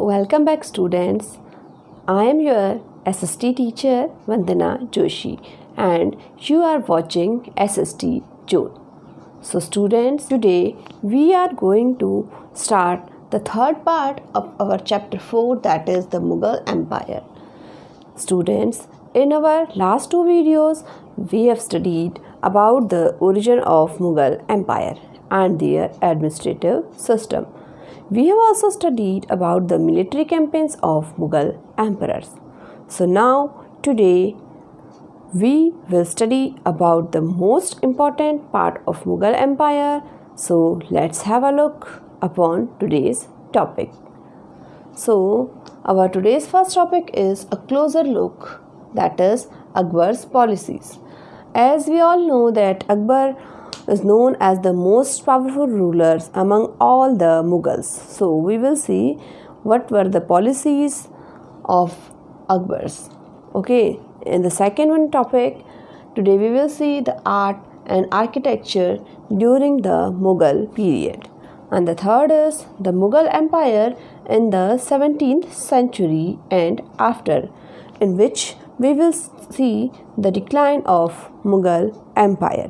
Welcome back, students. I am your SST teacher Vandana Joshi and you are watching SST June. So students, today we are going to start the third part of our chapter 4, that is the Mughal Empire. Students, in our last two videos we have studied about the origin of Mughal Empire and their administrative system. We have also studied about the military campaigns of Mughal emperors. So now today we will study about the most important part of Mughal Empire. So let's have a look upon today's topic. So our today's first topic is a closer look, that is Akbar's policies. As we all know that Akbar is known as the most powerful rulers among all the Mughals. So we will see what were the policies of Akbar's. Okay, in the second one topic, today we will see the art and architecture during the Mughal period. And the third is the Mughal Empire in the 17th century and after, in which we will see the decline of Mughal Empire.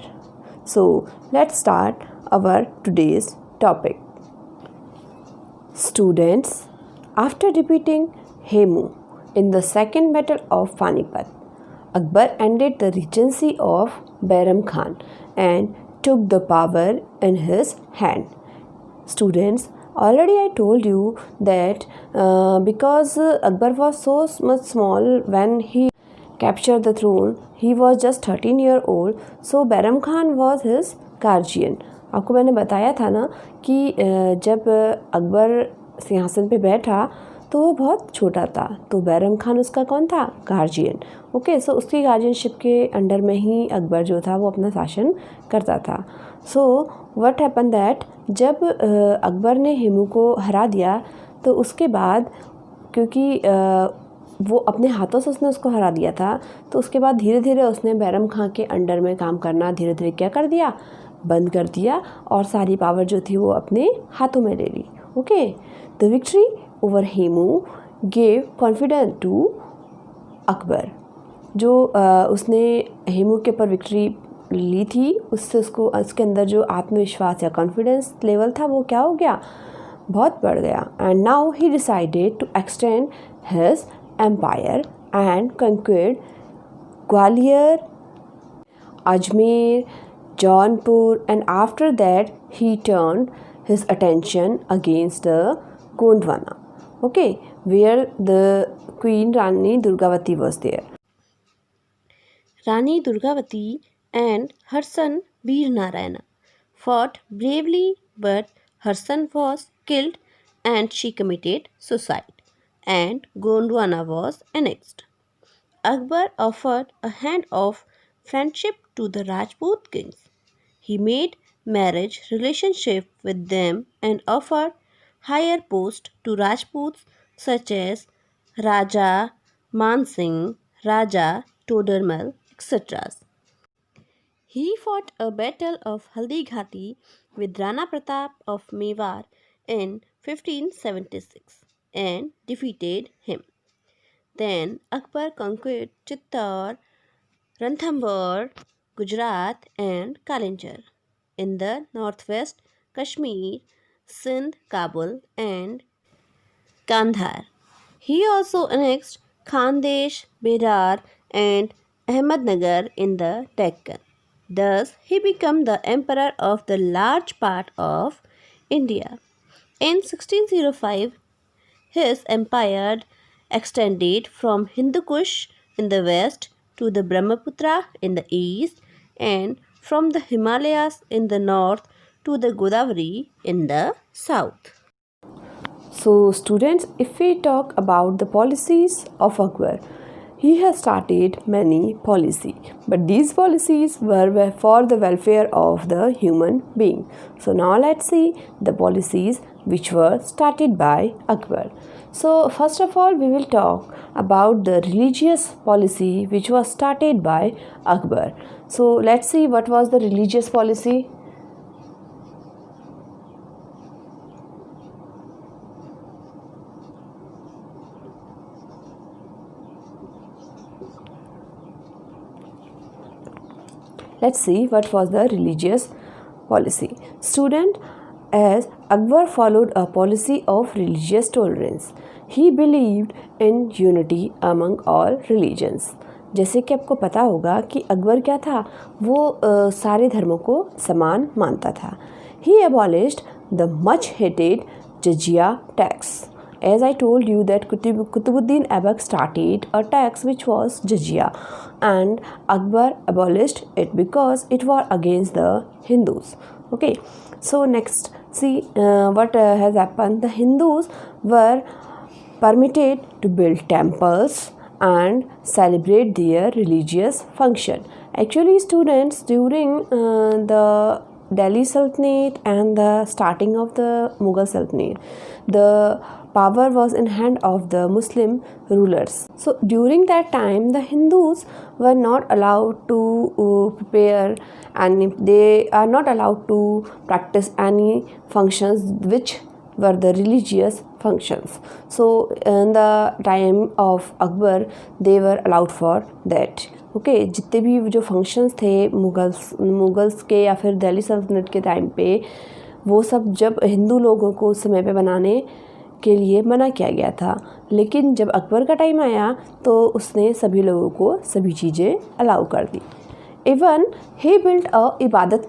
So let's start our today's topic. Students, after defeating Hemu in the second battle of Panipat, Akbar ended the regency of Bairam Khan and took the power in his hand. Students, already I told you that because Akbar was so much small when he captured the throne, he was just 13 years old, so Bairam Khan was his guardian. आपको मैंने बताया था ना कि जब अकबर सिंहासन पे बैठा तो वो बहुत छोटा था, तो बैरम खान उसका कौन था? गार्जियन. ओके, सो उसकी गार्जियनशिप के अंडर में ही अकबर जो था वो अपना शासन करता था. सो व्हाट हैपन दैट जब अकबर ने हेमू को हरा दिया तो उसके बाद क्योंकि वो अपने हाथों से उसने उसको हरा दिया था, तो उसके बाद धीरे धीरे उसने बैरम खान के अंडर में काम करना धीरे धीरे क्या कर दिया? बंद कर दिया और सारी पावर जो थी वो अपने हाथों में ले ली. Okay, the victory over Hemu gave confidence to Akbar. जो उसने हेमू के ऊपर विक्ट्री ली थी, उससे उसके अंदर जो आत्मविश्वास या कॉन्फिडेंस लेवल था वो क्या हो गया? बहुत बढ़ गया. And now he decided to extend his empire and conquered Gwalior, Ajmer, Jaunpur, and after that he turned his attention against the Gondwana, okay, where the Queen Rani Durgavati was there. Rani Durgavati and her son Bir Narayana fought bravely, but her son was killed and she committed suicide, and Gondwana was annexed. Akbar offered a hand of friendship to the Rajput kings. He made marriage relationship with them and offered higher posts to Rajputs such as Raja Man Singh, Raja Todarmal, etc. He fought a battle of Haldi Ghati with Rana Pratap of Mewar in 1576 and defeated him. Then Akbar conquered Chittor, Ranthambore, Gujarat and Kalinjar in the northwest, Kashmir, Sindh, Kabul and Kandahar. He also annexed Khandesh, Berar and Ahmednagar in the Deccan. Thus, he became the emperor of the large part of India. In 1605, his empire extended from Hindu Kush in the west to the Brahmaputra in the east and from the Himalayas in the north to the Godavari in the south. So students, if we talk about the policies of Akbar, he has started many policies, but these policies were for the welfare of the human being. So now let's see the policies which were started by Akbar. So first of all, we will talk about the religious policy which was started by Akbar. So let's see what was the religious policy. Let's see what was the religious policy. Student, as Akbar followed a policy of religious tolerance. He believed in unity among all religions. जैसे कि आपको पता होगा कि अकबर क्या था, वो सारे धर्मों को समान मानता था. He abolished the much hated jizya tax. As I told you that Qutbuddin Aibak started a tax which was jizya, and Akbar abolished it because it was against the Hindus. Okay, so next see what has happened. The Hindus were permitted to build temples and celebrate their religious function. Actually, students, during the Delhi Sultanate and the starting of the Mughal Sultanate, the power was in hand of the Muslim rulers. So during that time, the Hindus were not allowed to prepare, and they are not allowed to practice any functions which were the religious functions. So in the time of Akbar, they were allowed for that. Okay जितने भी जो functions थे Mughals के या फिर दिल्ली सल्तनत के time पे, वो सब जब हिंदू लोगों को उस समय पे बनाने के लिए मना किया गया था. लेकिन जब अकबर का टाइम आया तो उसने सभी लोगों को सभी चीज़ें अलाउ कर दी. इवन ही बिल्ट अ इबादत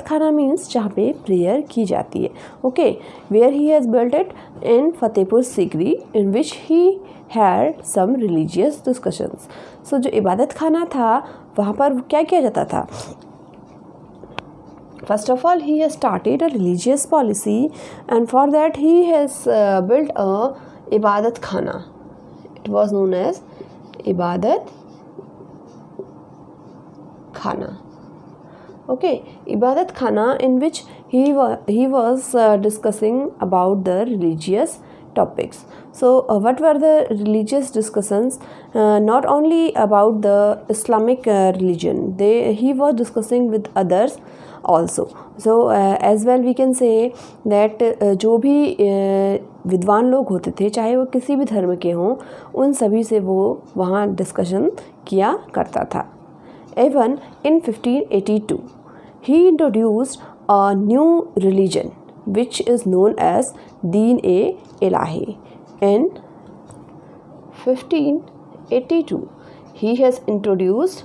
खाना मीन्स जहाँ पे प्रेयर की जाती है. Okay, where he has built it in Fatehpur Sikri, in which he had some religious discussions. So जो इबादत खाना था वहाँ पर क्या किया जाता था? First of all, he has started a religious policy, and for that he has built a ibadat khana. It was known as ibadat khana. Okay, ibadat khana, in which he was discussing about the religious topics. So what were the religious discussions? Not only about the Islamic religion, he was discussing with others also. So as well we can say that जो भी विद्वान लोग होते थे, चाहे वो किसी भी धर्म के हों, उन सभी से वो वहाँ डिस्कशन किया करता था. Even in 1582, he introduced a new religion which is known as Deen-e-Ilahi. In 1582, he has introduced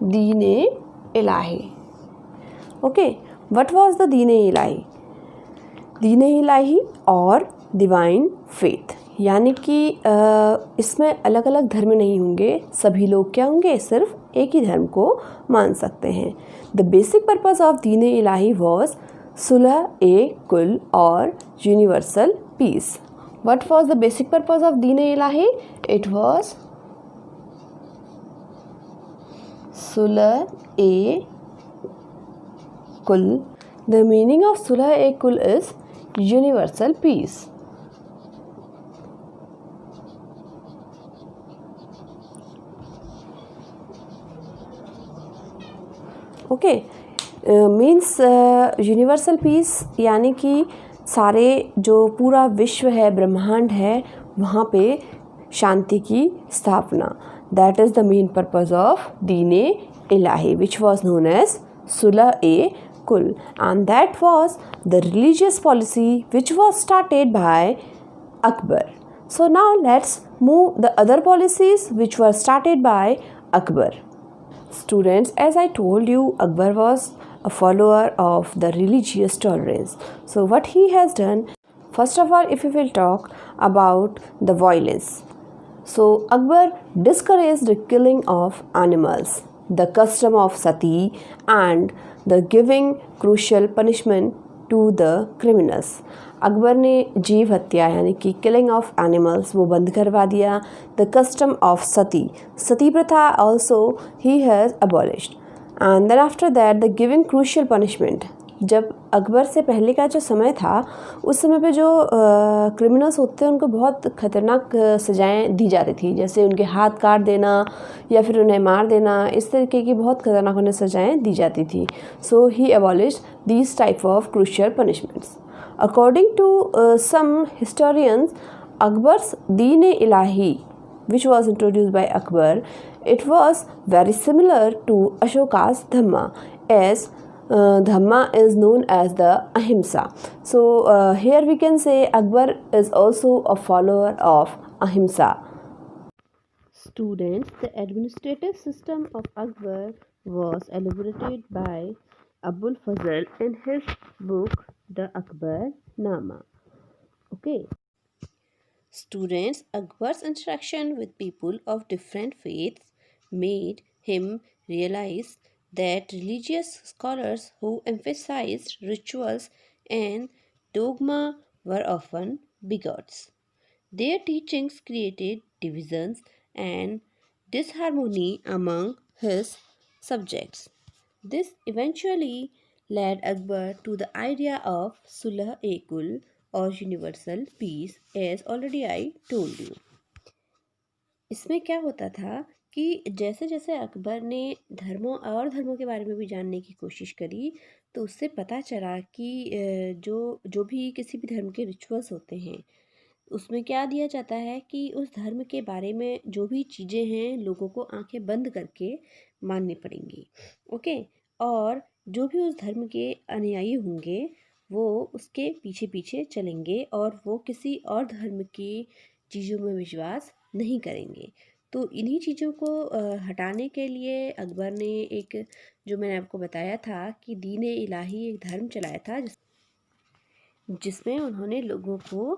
Deen-e-Ilahi. Okay, what was the Deen-e-Ilahi? Deen-e-Ilahi और डिवाइन फेथ, यानी कि इसमें अलग अलग धर्म नहीं होंगे, सभी लोग क्या होंगे, सिर्फ एक ही धर्म को मान सकते हैं. The basic purpose of Din-e-Ilahi was Sulh-e-Kul और universal peace. What was the basic purpose of Din-e-Ilahi? It was Sulh-e-Kul. The meaning of Sulh-e-Kul is universal peace. Okay, means universal peace, यानी कि सारे जो पूरा विश्व है, ब्रह्मांड है, वहाँ पे शांति की स्थापना. That is the main purpose of Din-e-Ilahi which was known as Sulh-e-Kul, and that was the religious policy which was started by Akbar. So now let's move the other policies which were started by Akbar. Students, as I told you, Akbar was a follower of the religious tolerance. So what he has done, first of all, if we will talk about the violence. So Akbar discouraged the killing of animals, the custom of sati, and the giving crucial punishment to the criminals. Akbar ने जीव हत्या यानी कि killing of animals वो बंद करवा दिया. The custom of sati pratha also he has abolished. And then after that the giving crucial punishment. जब अकबर से पहले का जो समय था, उस समय पे जो क्रिमिनल्स होते हैं उनको बहुत ख़तरनाक सज़ाएं दी जाती थी, जैसे उनके हाथ काट देना या फिर उन्हें मार देना. इस तरीके की बहुत ख़तरनाक उन्हें सज़ाएं दी जाती थी. So he abolished these type of crucial punishments. According to some historians, Akbar's Deen-e-Ilahi, which was introduced by Akbar, it was very similar to Ashoka's Dhamma, as Dhamma is known as the Ahimsa. So here we can say Akbar is also a follower of Ahimsa. Students, the administrative system of Akbar was elaborated by Abul Fazl in his book The Akbar Nama. Okay. Students, Akbar's interaction with people of different faiths made him realize that religious scholars who emphasized rituals and dogma were often bigots. Their teachings created divisions and disharmony among his subjects. This eventually led Akbar to the idea of Sulh-e-Kul or universal peace, as already I told you. इसमें क्या होता था कि जैसे जैसे अकबर ने धर्मों के बारे में भी जानने की कोशिश करी, तो उससे पता चला कि जो भी किसी भी धर्म के रिचुअल्स होते हैं, उसमें क्या दिया जाता है कि उस धर्म के बारे में जो भी चीज़ें हैं लोगों को आंखें बंद करके माननी पड़ेंगी। ओके, और जो भी उस धर्म के अनुयायी होंगे वो उसके पीछे पीछे चलेंगे और वो किसी और धर्म की चीज़ों में विश्वास नहीं करेंगे। तो इन्हीं चीज़ों को हटाने के लिए अकबर ने एक, जो मैंने आपको बताया था कि दीन-ए-इलाही एक धर्म चलाया था जिसमें उन्होंने लोगों को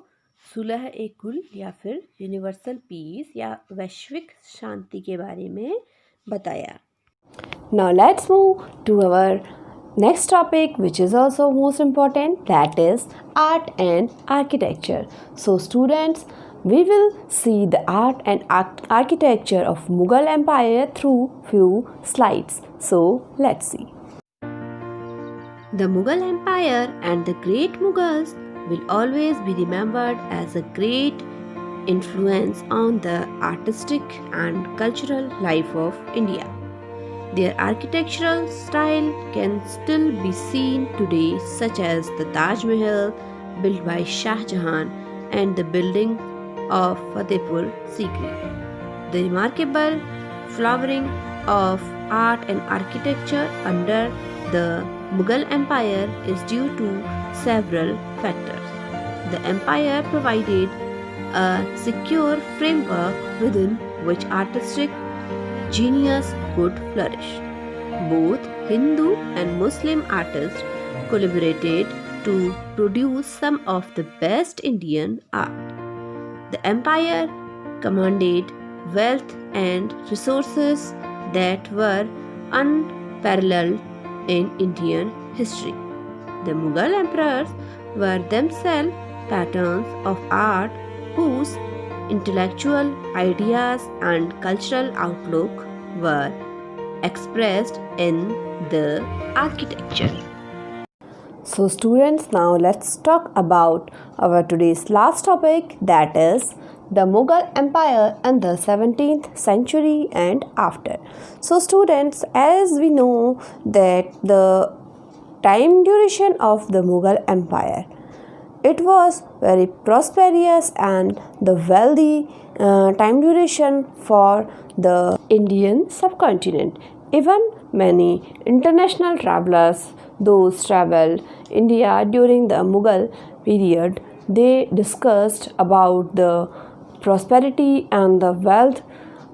सुलह-ए-कुल या फिर यूनिवर्सल पीस या वैश्विक शांति के बारे में बताया। Now let's move to our next topic, which is also most important, that is art and architecture. So students, we will see the art and architecture of Mughal Empire through few slides. So let's see. The Mughal Empire and the great Mughals will always be remembered as a great influence on the artistic and cultural life of India. Their architectural style can still be seen today, such as the Taj Mahal built by Shah Jahan and the building of Fatehpur Sikri. The remarkable flowering of art and architecture under the Mughal Empire is due to several factors. The empire provided a secure framework within which artistic genius could flourish. Both Hindu and Muslim artists collaborated to produce some of the best Indian art. The empire commanded wealth and resources that were unparalleled in Indian history. The Mughal emperors were themselves patterns of art whose intellectual ideas and cultural outlook were expressed in the architecture. So students, now let's talk about our today's last topic, that is the Mughal Empire in the 17th century and after. So students, as we know that the time duration of the Mughal Empire, it was very prosperous and the wealthy time duration for the Indian subcontinent. Even many international travelers, those traveled India during the Mughal period, they discussed about the prosperity and the wealth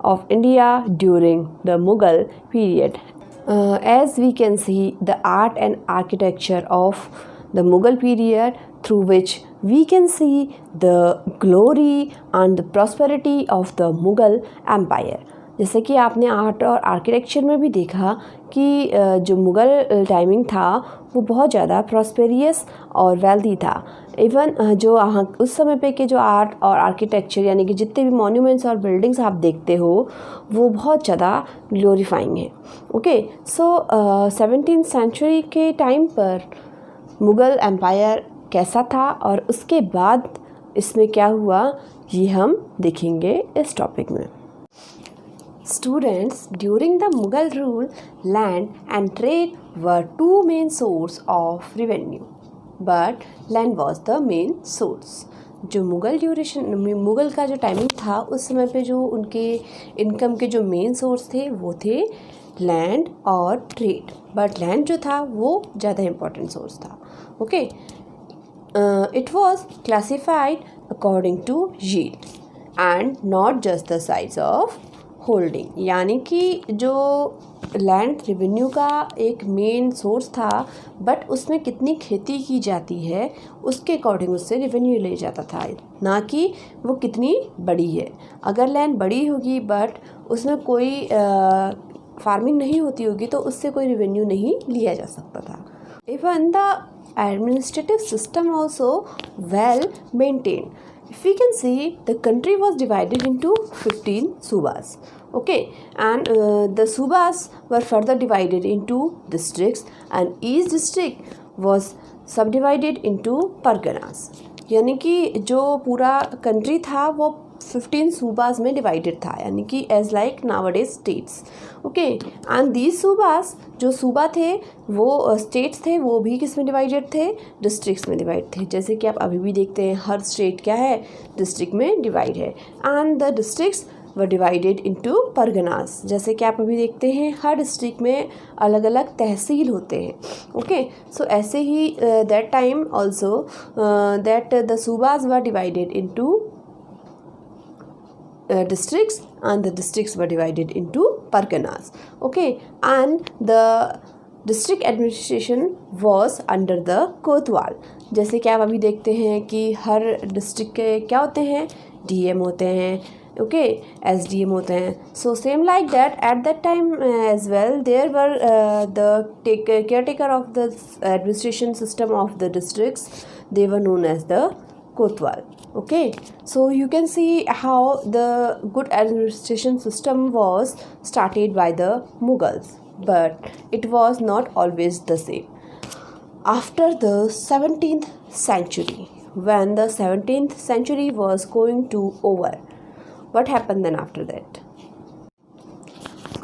of India during the Mughal period. As we can see, the art and architecture of the Mughal period, through which we can see the glory and the prosperity of the Mughal Empire. जैसे कि आपने art और architecture में भी देखा कि जो Mughal timing था वो बहुत ज़्यादा प्रॉस्पेरियस और वेल्दी था। इवन जो उस समय पे के जो आर्ट और आर्किटेक्चर यानी कि जितने भी मॉन्यूमेंट्स और बिल्डिंग्स आप देखते हो वो बहुत ज़्यादा ग्लोरीफाइंग है। ओके, सो 17th सेंचुरी के टाइम पर मुग़ल एम्पायर कैसा था और उसके बाद इसमें क्या हुआ ये हम देखेंगे इस टॉपिक में। Students, during the Mughal rule, land and trade were two main sources of revenue. But land was the main source. जो मुग़ल का जो टाइमिंग था उस समय पे जो उनके इनकम के जो मेन सोर्स थे वो थे लैंड और ट्रेड, बट लैंड जो था वो ज़्यादा इम्पोर्टेंट सोर्स था. Okay, it was classified according to yield and not just the size of holding. यानी कि जो लैंड रेवेन्यू का एक मेन सोर्स था, बट उसमें कितनी खेती की जाती है उसके अकॉर्डिंग उससे रेवेन्यू ले जाता था, ना कि वो कितनी बड़ी है. अगर लैंड बड़ी होगी बट उसमें कोई फार्मिंग नहीं होती होगी तो उससे कोई रेवेन्यू नहीं लिया जा सकता था. Even the administrative system also well maintained. If we can see, the country was divided into 15 subas. Okay, and the subas were further divided into districts, and each district was subdivided into parganas. यानी कि जो पूरा country था वो 15 सूबास में divided था, यानी कि as like nowadays states. Okay, and these subas, जो सूबा थे वो स्टेट्स थे, वो भी किस में डिवाइडेड थे, डिस्ट्रिक्ट्स में डिवाइड थे. जैसे कि आप अभी भी देखते हैं हर स्टेट क्या है, डिस्ट्रिक्ट में डिवाइड है. And the districts were divided into Parganas. जैसे कि आप अभी देखते हैं हर डिस्ट्रिक्ट में अलग अलग तहसील होते हैं. ओके, सो ऐसे ही that time also that the subas were divided into districts, and the districts were divided into parganas. Okay, and the district administration was under the कोतवाल. जैसे कि आप अभी देखते हैं कि हर डिस्ट्रिक्ट के क्या होते हैं, डीएम होते हैं. ओके, एसडीएम होते हैं. So same like that at that time as well there were the caretaker of the administration system of the districts. They were known as the Kotwal. Okay, so you can see how the good administration system was started by the Mughals, but it was not always the same. After the 17th century, when the 17th century was going to over, what happened then after that?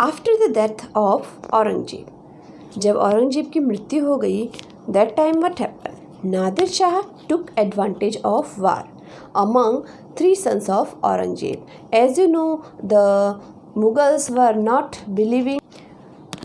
After the death of Aurangzeb, जब औरंगजेब की मृत्यु हो गई, that time what happened? Nadir Shah took advantage of war among 3 sons of Aurangzeb. As you know, the Mughals were not believing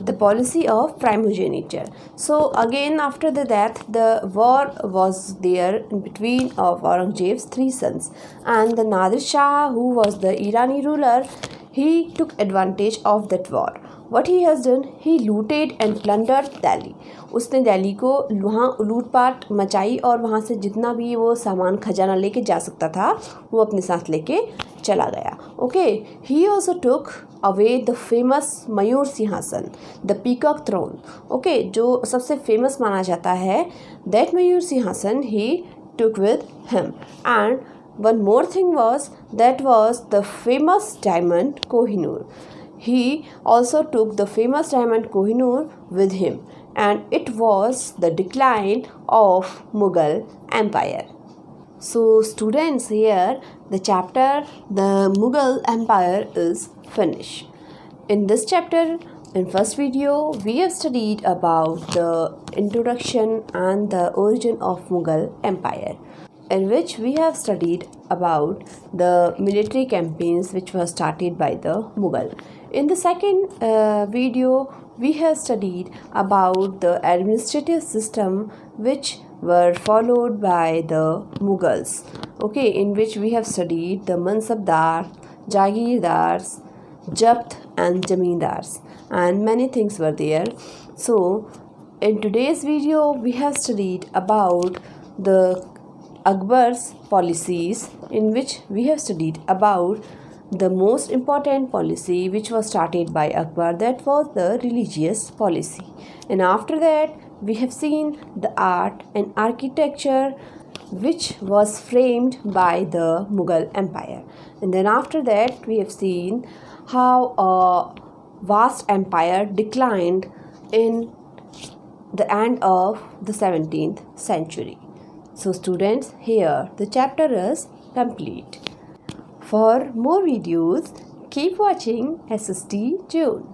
the policy of primogeniture. So again after the death, the war was there in between of Aurangzeb's 3 sons, and the Nadir Shah, who was the Irani ruler, he took advantage of that war. What he has done, he looted and plundered Delhi. उसने दिल्ली को वहाँ लूटपाट मचाई और वहाँ से जितना भी वो सामान खजाना लेके जा सकता था वो अपने साथ लेके चला गया. Okay, he also took away the famous Mayur Singhasan, the peacock throne. Okay, जो सबसे फेमस माना जाता है, that Mayur Singhasan he took with him. And one more thing was, that was the famous diamond Kohinoor. He also took the famous diamond Kohinoor with him, and it was the decline of Mughal Empire. So students, here the chapter the Mughal Empire is finished. In this chapter, in first video, we have studied about the introduction and the origin of Mughal Empire, in which we have studied about the military campaigns which were started by the Mughal. In the second video, we have studied about the administrative system which were followed by the Mughals. Okay, in which we have studied the Mansabdar, Jagirdars, Japt and Jamindars, and many things were there. So in today's video, we have studied about the Akbar's policies, in which we have studied about the most important policy which was started by Akbar, that was the religious policy. And after that, we have seen the art and architecture which was framed by the Mughal Empire. And then after that, we have seen how a vast empire declined in the end of the 17th century. So students, here the chapter is complete. For more videos, keep watching SST June.